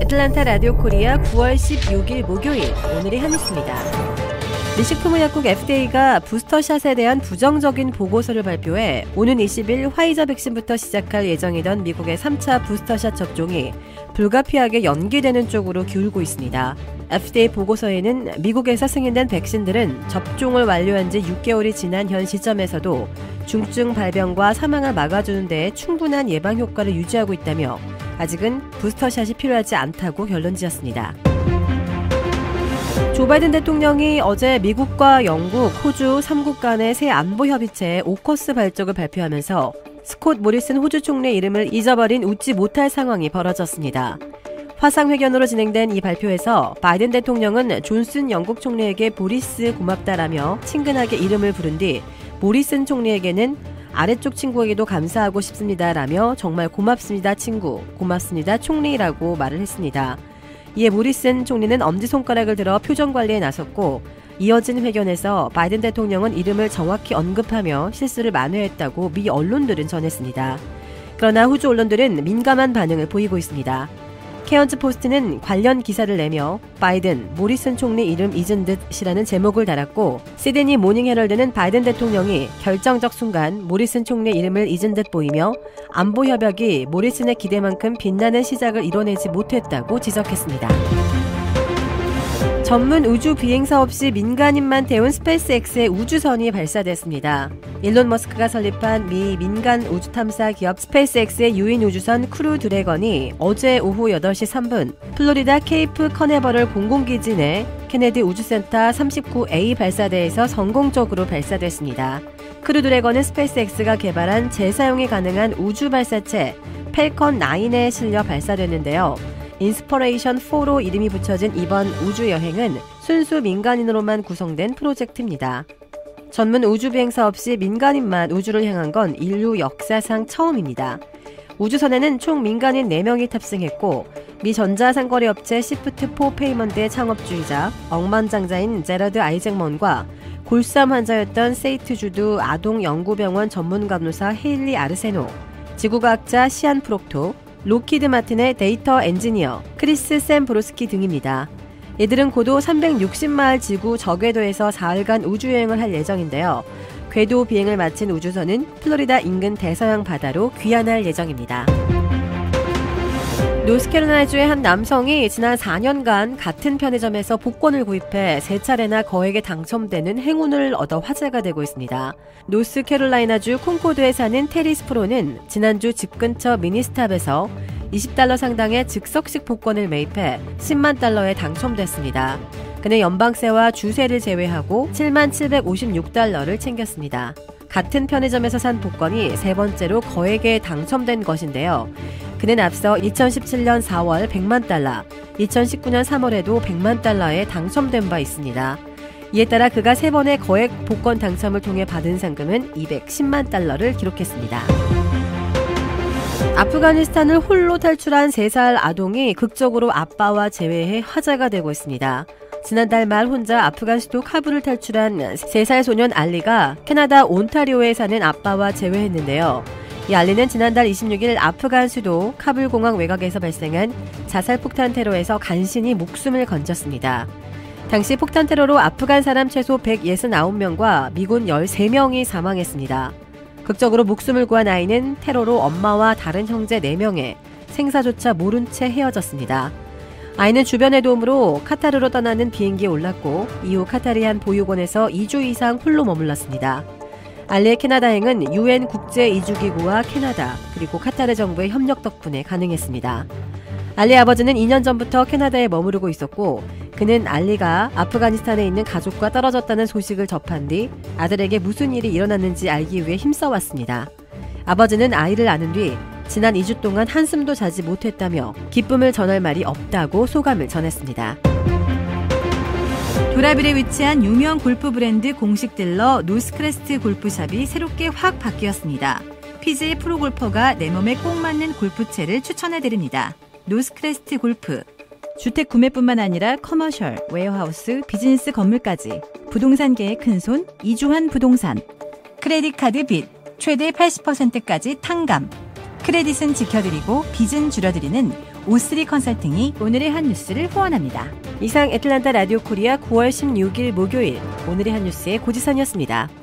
애틀란타 라디오 코리아 9월 16일 목요일, 오늘의 한뉴스입니다. 미식품의약국 FDA가 부스터샷에 대한 부정적인 보고서를 발표해 오는 20일 화이자 백신부터 시작할 예정이던 미국의 3차 부스터샷 접종이 불가피하게 연기되는 쪽으로 기울고 있습니다. FDA 보고서에는 미국에서 승인된 백신들은 접종을 완료한 지 6개월이 지난 현 시점에서도 중증 발병과 사망을 막아주는 데 충분한 예방 효과를 유지하고 있다며 아직은 부스터샷이 필요하지 않다고 결론지었습니다. 조 바이든 대통령이 어제 미국과 영국, 호주 3국 간의 새 안보협의체 오커스 발족을 발표하면서 스콧 모리슨 호주 총리의 이름을 잊어버린 웃지 못할 상황이 벌어졌습니다. 화상회견으로 진행된 이 발표에서 바이든 대통령은 존슨 영국 총리에게 보리스 고맙다라며 친근하게 이름을 부른 뒤 모리슨 총리에게는 아래쪽 친구에게도 감사하고 싶습니다라며 정말 고맙습니다 친구, 고맙습니다 총리라고 말을 했습니다. 이에 모리슨 총리는 엄지손가락을 들어 표정 관리에 나섰고 이어진 회견에서 바이든 대통령은 이름을 정확히 언급하며 실수를 만회했다고 미 언론들은 전했습니다. 그러나 호주 언론들은 민감한 반응을 보이고 있습니다. 케언즈 포스트는 관련 기사를 내며 바이든, 모리슨 총리 이름 잊은 듯이라는 제목을 달았고 시드니 모닝 헤럴드는 바이든 대통령이 결정적 순간 모리슨 총리 이름을 잊은 듯 보이며 안보 협약이 모리슨의 기대만큼 빛나는 시작을 이뤄내지 못했다고 지적했습니다. 전문 우주 비행사 없이 민간인만 태운 스페이스X의 우주선이 발사됐습니다. 일론 머스크가 설립한 미 민간 우주 탐사 기업 스페이스X의 유인 우주선 크루 드래건이 어제 오후 8시 3분 플로리다 케이프 커네버럴 공군기지 내 케네디 우주센터 39A 발사대에서 성공적으로 발사됐습니다. 크루 드래건은 스페이스X가 개발한 재사용이 가능한 우주 발사체 펠컨 9에 실려 발사됐는데요. 인스퍼레이션 4로 이름이 붙여진 이번 우주 여행은 순수 민간인으로만 구성된 프로젝트입니다. 전문 우주 비행사 없이 민간인만 우주를 향한 건 인류 역사상 처음입니다. 우주선에는 총 민간인 4명이 탑승했고 미 전자상거래 업체 시프트4 페이먼트의 창업주이자 억만장자인 제러드 아이잭먼과 골수암 환자였던 세이트 주두 아동연구병원 전문 간호사 헤일리 아르세노, 지구과학자 시안 프록토, 로키드 마틴의 데이터 엔지니어 크리스 샘 브로스키 등입니다. 이들은 고도 360마일 지구 저궤도에서 사흘간 우주여행을 할 예정인데요. 궤도 비행을 마친 우주선은 플로리다 인근 대서양 바다로 귀환할 예정입니다. 노스캐롤라이나주의 한 남성이 지난 4년간 같은 편의점에서 복권을 구입해 3차례나 거액에 당첨되는 행운을 얻어 화제가 되고 있습니다. 노스캐롤라이나주 콘코드에 사는 테리 스프로는 지난주 집 근처 미니스탑에서 $20 상당의 즉석식 복권을 매입해 $10만 달러에 당첨됐습니다. 그는 연방세와 주세를 제외하고 $7756를 챙겼습니다. 같은 편의점에서 산 복권이 3번째로 거액에 당첨된 것인데요. 그는 앞서 2017년 4월 $100만 달러, 2019년 3월에도 $100만 달러에 당첨된 바 있습니다. 이에 따라 그가 3번의 거액 복권 당첨을 통해 받은 상금은 $210만 달러를 기록했습니다. 아프가니스탄을 홀로 탈출한 3살 아동이 극적으로 아빠와 재회해 화제가 되고 있습니다. 지난달 말 혼자 아프간 수도 카불을 탈출한 3살 소년 알리가 캐나다 온타리오에 사는 아빠와 재회했는데요. 이 알리는 지난달 26일 아프간 수도 카불 공항 외곽에서 발생한 자살 폭탄 테러에서 간신히 목숨을 건졌습니다. 당시 폭탄 테러로 아프간 사람 최소 169명과 미군 13명이 사망했습니다. 극적으로 목숨을 구한 아이는 테러로 엄마와 다른 형제 4명의 생사조차 모른 채 헤어졌습니다. 아이는 주변의 도움으로 카타르로 떠나는 비행기에 올랐고 이후 카타르의 한 보육원에서 2주 이상 홀로 머물렀습니다. 알리의 캐나다행은 UN 국제이주기구와 캐나다 그리고 카타르 정부의 협력 덕분에 가능했습니다. 알리의 아버지는 2년 전부터 캐나다에 머무르고 있었고 그는 알리가 아프가니스탄에 있는 가족과 떨어졌다는 소식을 접한 뒤 아들에게 무슨 일이 일어났는지 알기 위해 힘써왔습니다. 아버지는 아이를 낳은 뒤 지난 2주 동안 한숨도 자지 못했다며 기쁨을 전할 말이 없다고 소감을 전했습니다. 도라빌에 위치한 유명 골프 브랜드 공식 딜러 노스크레스트 골프샵이 새롭게 확 바뀌었습니다. PGA 프로골퍼가 내 몸에 꼭 맞는 골프채를 추천해드립니다. 노스크레스트 골프. 주택 구매뿐만 아니라 커머셜, 웨어하우스, 비즈니스 건물까지 부동산계의 큰손 이주환 부동산. 크레딧 카드 빚 최대 80%까지 탕감. 크레딧은 지켜드리고 빚은 줄여드리는 O3 컨설팅이 오늘의 한 뉴스를 후원합니다. 이상 애틀란타 라디오 코리아 9월 16일 목요일 오늘의 한 뉴스의 고지선이었습니다.